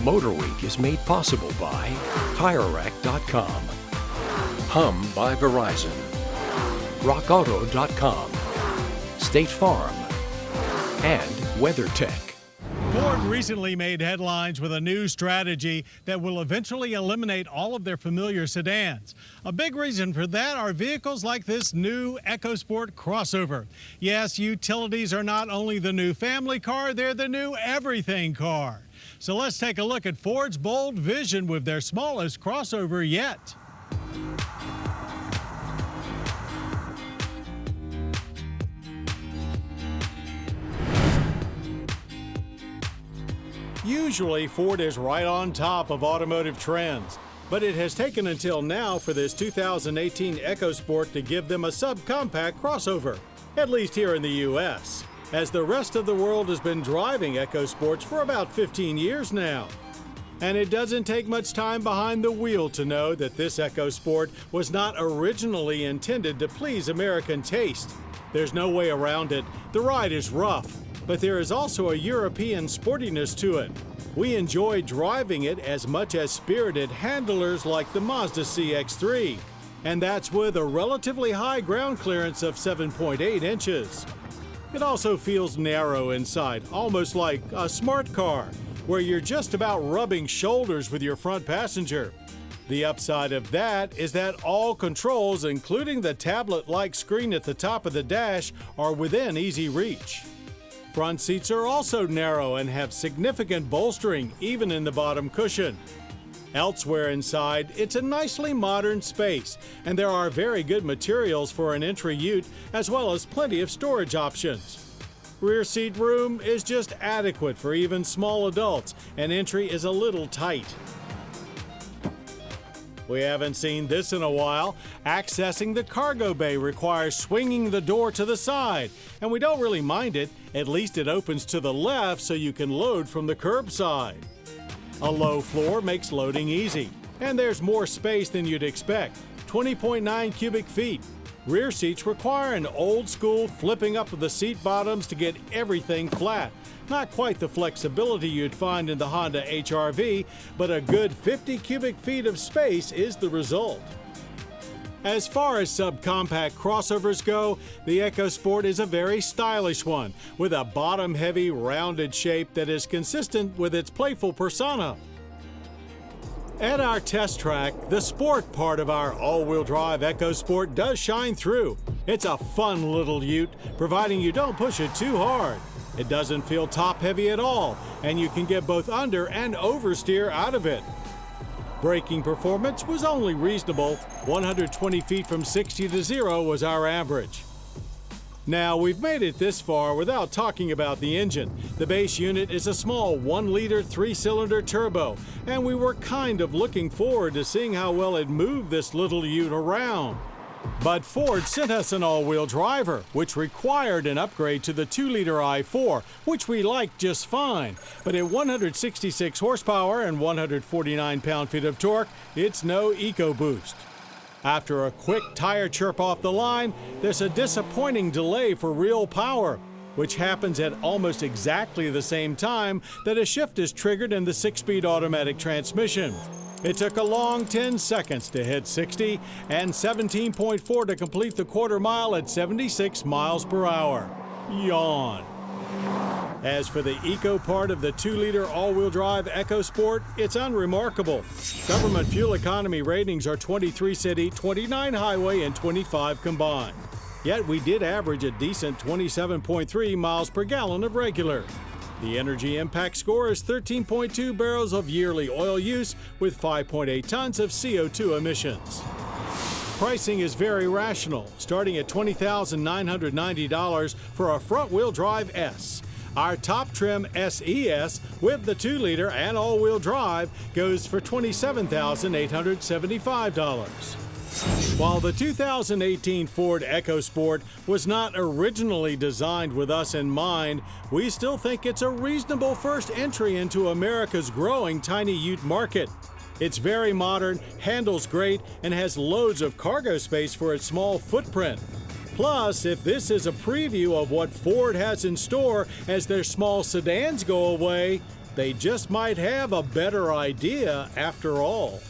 MotorWeek is made possible by TireRack.com, Hum by Verizon, RockAuto.com, State Farm, and WeatherTech. Ford recently made headlines with a new strategy that will eventually eliminate all of their familiar sedans. A big reason for that are vehicles like this new EcoSport crossover. Yes, utilities are not only the new family car, they're the new everything car. So let's take a look at Ford's bold vision with their smallest crossover yet. Usually, Ford is right on top of automotive trends, but it has taken until now for this 2018 EcoSport to give them a subcompact crossover, at least here in the U.S., as the rest of the world has been driving EcoSports for about 15 years now. And it doesn't take much time behind the wheel to know that this EcoSport was not originally intended to please American taste. There's no way around it. The ride is rough, but there is also a European sportiness to it. We enjoy driving it as much as spirited handlers like the Mazda CX-3, and that's with a relatively high ground clearance of 7.8 inches. It also feels narrow inside, almost like a smart car, where you're just about rubbing shoulders with your front passenger. The upside of that is that all controls, including the tablet-like screen at the top of the dash, are within easy reach. Front seats are also narrow and have significant bolstering, even in the bottom cushion. Elsewhere inside, it's a nicely modern space, and there are very good materials for an entry ute, as well as plenty of storage options. Rear seat room is just adequate for even small adults, and entry is a little tight. We haven't seen this in a while. Accessing the cargo bay requires swinging the door to the side, and we don't really mind it. At least it opens to the left so you can load from the curbside. A low floor makes loading easy, and there's more space than you'd expect, 20.9 cubic feet. Rear seats require an old-school flipping up of the seat bottoms to get everything flat. Not quite the flexibility you'd find in the Honda HR-V, but a good 50 cubic feet of space is the result. As far as subcompact crossovers go, the EcoSport is a very stylish one, with a bottom-heavy, rounded shape that is consistent with its playful persona. At our test track, the sport part of our all-wheel drive EcoSport does shine through. It's a fun little ute, providing you don't push it too hard. It doesn't feel top-heavy at all, and you can get both under and oversteer out of it. Braking performance was only reasonable. 120 feet from 60 to 0 was our average. Now, we've made it this far without talking about the engine. The base unit is a small 1-liter 3-cylinder turbo, and we were kind of looking forward to seeing how well it moved this little ute around. But Ford sent us an all-wheel driver, which required an upgrade to the 2-liter i4, which we liked just fine. But at 166 horsepower and 149 pound-feet of torque, it's no EcoBoost. After a quick tire chirp off the line, there's a disappointing delay for real power, which happens at almost exactly the same time that a shift is triggered in the 6-speed automatic transmission. It took a long 10 seconds to hit 60 and 17.4 to complete the quarter mile at 76 miles per hour. Yawn. As for the eco part of the 2-liter all-wheel drive EcoSport, it's unremarkable. Government fuel economy ratings are 23 city, 29 highway, and 25 combined. Yet we did average a decent 27.3 miles per gallon of regular. The energy impact score is 13.2 barrels of yearly oil use with 5.8 tons of CO2 emissions. Pricing is very rational, starting at $20,990 for a front-wheel drive S. Our top trim SES with the 2-liter and all-wheel drive goes for $27,875. While the 2018 Ford EcoSport was not originally designed with us in mind, we still think it's a reasonable first entry into America's growing tiny ute market. It's very modern, handles great, and has loads of cargo space for its small footprint. Plus, if this is a preview of what Ford has in store as their small sedans go away, They just might have a better idea after all.